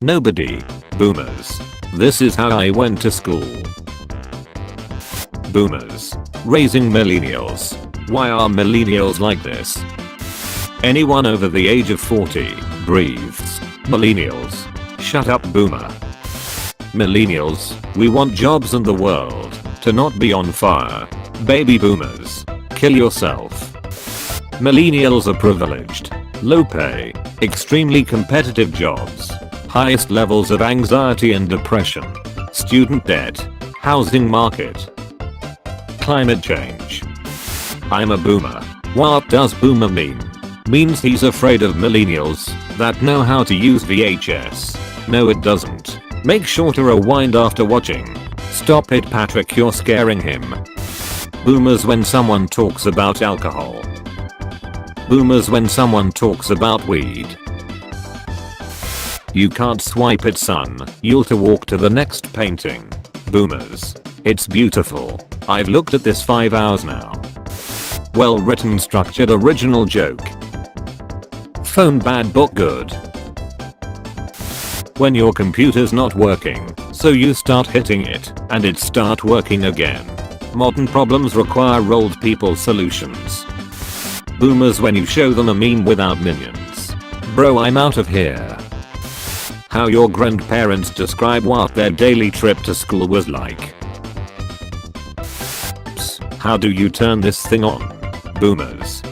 Nobody. Boomers. This is how I went to school. Boomers. Raising millennials. Why are millennials like this? Anyone over the age of 40 breathes. Millennials. Shut up, boomer. Millennials, we want jobs and the world to not be on fire. Baby boomers, kill yourself. Millennials are privileged, low pay, extremely competitive jobs, highest levels of anxiety and depression, student debt, housing market, climate change. I'm a boomer. What does boomer mean? Means he's afraid of millennials that know how to use VHS. No, it doesn't. Make sure to rewind after watching. Stop it, Patrick, you're scaring him. Boomers when someone talks about alcohol. Boomers when someone talks about weed. You can't swipe it, son. You'll to walk to the next painting. Boomers. It's beautiful. I've looked at this 5 hours now. Well written, structured, original joke. Phone bad, book good. When your computer's not working, so you start hitting it, and it start working again. Modern problems require old people solutions. Boomers when you show them a meme without minions. Bro, I'm out of here. How your grandparents describe what their daily trip to school was like. How do you turn this thing on? Boomers.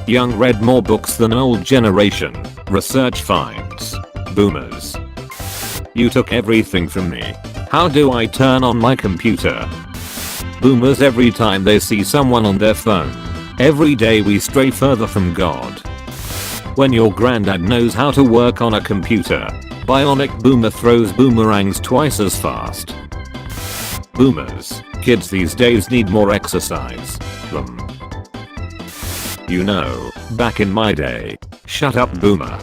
Young read more books than old generation. Research finds. Boomers. You took everything from me. How do I turn on my computer? Boomers every time they see someone on their phone. Every day we stray further from God. When your granddad knows how to work on a computer. Bionic boomer throws boomerangs twice as fast. Boomers. Kids these days need more exercise. Them. You know, back in my day. Shut up, boomer.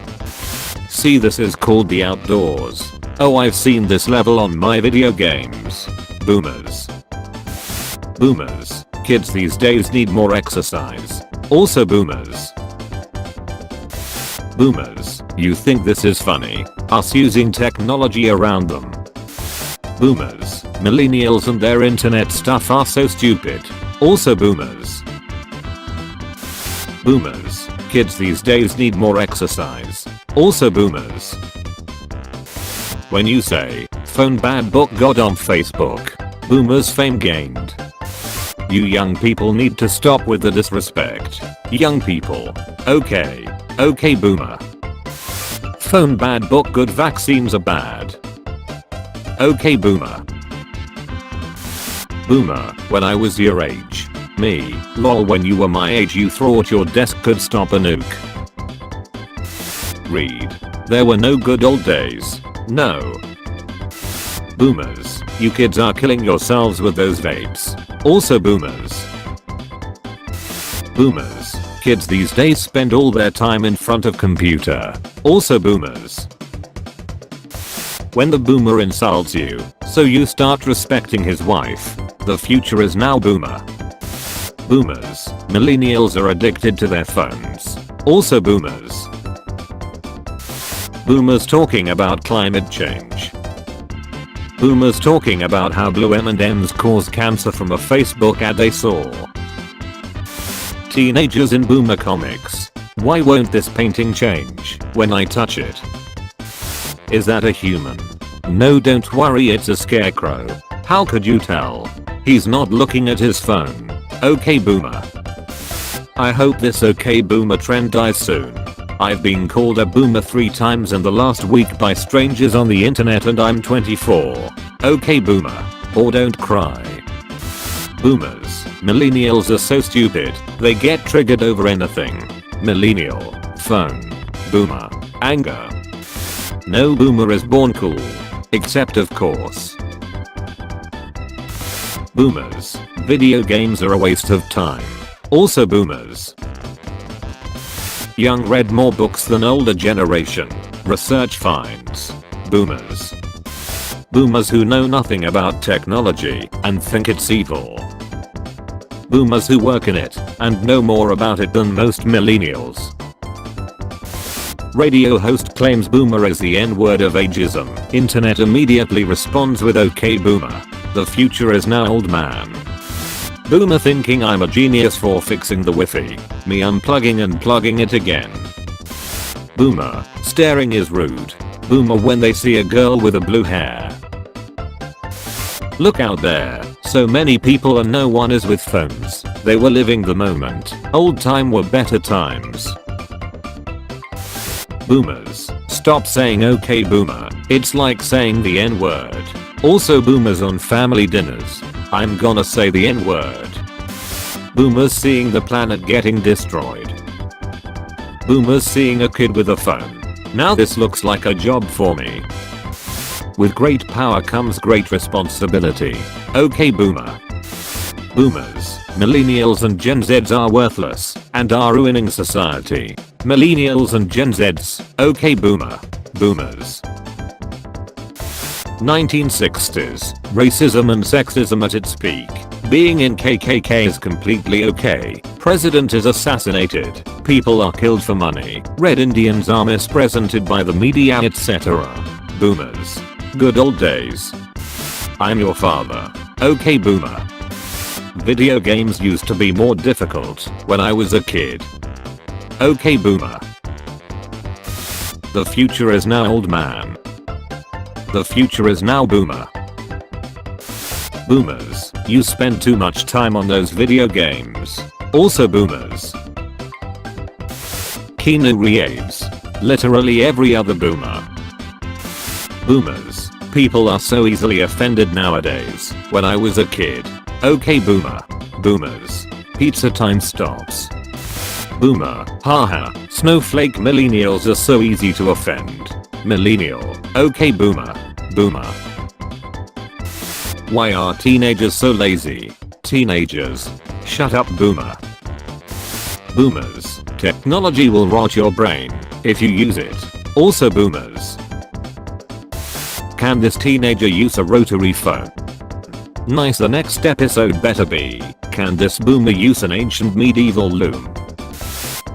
See, this is called the outdoors. Oh, I've seen this level on my video games. Boomers. Boomers. Kids these days need more exercise. Also boomers. Boomers. You think this is funny? Us using technology around them. Boomers. Millennials and their internet stuff are so stupid. Also boomers. Boomers. Kids these days need more exercise. Also boomers. When you say, phone bad, book God on Facebook. Boomers fame gained. You young people need to stop with the disrespect. Young people. Okay. Okay, boomer. Phone bad, book good, vaccines are bad. Okay, boomer. Boomer, when I was your age. Me, lol, when you were my age you thought your desk could stop a nuke. Read. There were no good old days. No. Boomers, you kids are killing yourselves with those vapes. Also boomers. Boomers, kids these days spend all their time in front of computer. Also boomers. When the boomer insults you, so you start respecting his wife. The future is now, boomer. Boomers, millennials are addicted to their phones. Also boomers. Boomers talking about climate change. Boomers talking about how blue M&Ms cause cancer from a Facebook ad they saw. Teenagers in boomer comics. Why won't this painting change when I touch it? Is that a human? No, don't worry, it's a scarecrow. How could you tell? He's not looking at his phone. Okay, boomer. I hope this okay boomer trend dies soon. I've been called a boomer 3 times in the last week by strangers on the internet and I'm 24. Okay, boomer. Or don't cry. Boomers. Millennials are so stupid, they get triggered over anything. Millennial. Phone. Boomer. Anger. No boomer is born cool. Except of course. Boomers. Video games are a waste of time. Also boomers. Young read more books than older generation. Research finds. Boomers. Boomers who know nothing about technology and think it's evil. Boomers who work in it and know more about it than most millennials. Radio host claims boomer is the N-word of ageism. Internet immediately responds with okay boomer. The future is now old man. Boomer thinking I'm a genius for fixing the Wi-Fi. Me unplugging and plugging it again. Boomer, staring is rude. Boomer when they see a girl with a blue hair. Look out there, so many people and no one is with phones. They were living the moment. Old time were better times. Boomers, stop saying okay boomer. It's like saying the N-word. Also boomers on family dinners. I'm gonna say the N-word. Boomers seeing the planet getting destroyed. Boomers seeing a kid with a phone. Now this looks like a job for me. With great power comes great responsibility. Okay boomer. Boomers, millennials and Gen Zs are worthless and are ruining society. Millennials and Gen Zs, okay boomer. Boomers. 1960s, racism and sexism at its peak. Being in KKK is completely okay. President is assassinated. People are killed for money. Red Indians are misrepresented by the media, etc. Boomers. Good old days. I'm your father. Okay boomer. Video games used to be more difficult when I was a kid. Okay boomer. The future is now old man. The future is now boomer. Boomers, you spend too much time on those video games. Also boomers. Keanu Reeves. Literally every other boomer. Boomers, people are so easily offended nowadays. When I was a kid. Okay boomer. Boomers. Pizza time stops. Boomer, haha, snowflake millennials are so easy to offend. Millennial, okay boomer. Boomer. Why are teenagers so lazy? Teenagers. Shut up boomer. Boomers, technology will rot your brain if you use it. Also boomers. Can this teenager use a rotary phone? Nice, the next episode better be, can this boomer use an ancient medieval loom?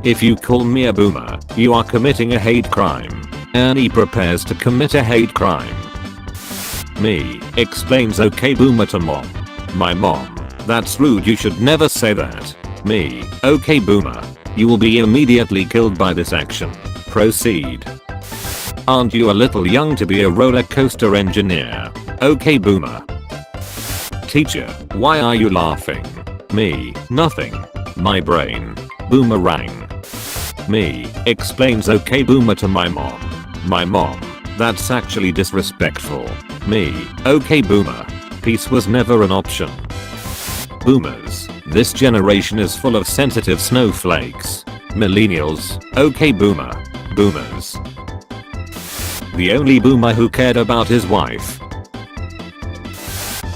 If you call me a boomer, you are committing a hate crime. Ernie prepares to commit a hate crime. Me, explains okay boomer to mom. My mom, that's rude, you should never say that. Me, okay boomer, you will be immediately killed by this action. Proceed. Aren't you a little young to be a roller coaster engineer? Okay boomer. Teacher, why are you laughing? Me, nothing. My brain. Boomerang. Me, explains okay boomer to my mom. My mom, that's actually disrespectful. Me, okay boomer. Peace was never an option. Boomers, this generation is full of sensitive snowflakes. Millennials, okay boomer. Boomers. The only boomer who cared about his wife.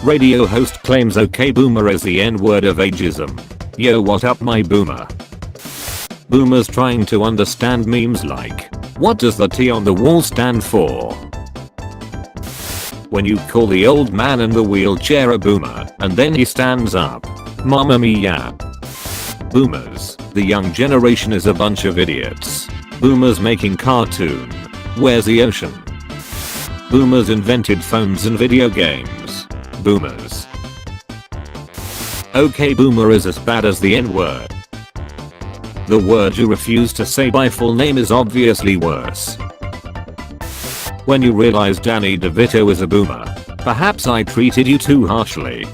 Radio host claims okay boomer is the N-word of ageism. Yo, what up my boomer? Boomers trying to understand memes like, what does the T on the wall stand for? When you call the old man in the wheelchair a boomer, and then he stands up. Mamma mia. Boomers, the young generation is a bunch of idiots. Boomers making cartoon. Where's the ocean? Boomers invented phones and video games. Boomers. Okay boomer is as bad as the N-word. The word you refuse to say by full name is obviously worse. When you realize Danny DeVito is a boomer, perhaps I treated you too harshly.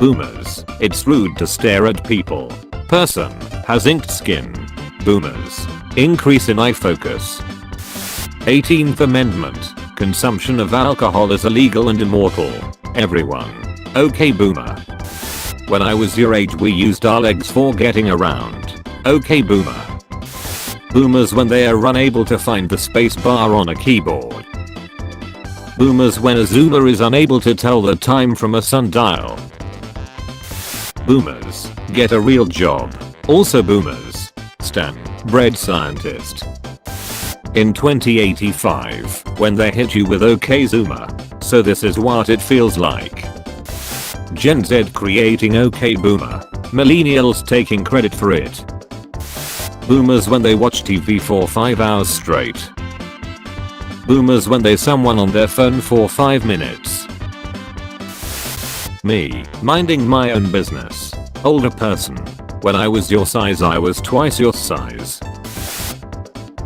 Boomers, it's rude to stare at people. Person, has inked skin. Boomers, increase in eye focus. 18th Amendment, consumption of alcohol is illegal and immortal. Everyone. Okay boomer. When I was your age we used our legs for getting around. Okay boomer. Boomers when they are unable to find the space bar on a keyboard. Boomers when a zoomer is unable to tell the time from a sundial. Boomers, get a real job. Also boomers, Stan, bread scientist. In 2085, when they hit you with okay zoomer. So this is what it feels like. Gen Z creating okay boomer. Millennials taking credit for it. Boomers when they watch TV for 5 hours straight. Boomers when they someone on their phone for 5 minutes. Me, minding my own business. Older person. When I was your size I was twice your size.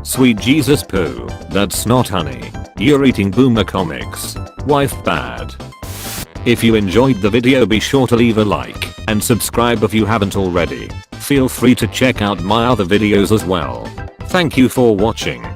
Sweet Jesus poo, that's not honey. You're eating boomer comics. Wife bad. If you enjoyed the video be sure to leave a like and subscribe if you haven't already. Feel free to check out my other videos as well. Thank you for watching.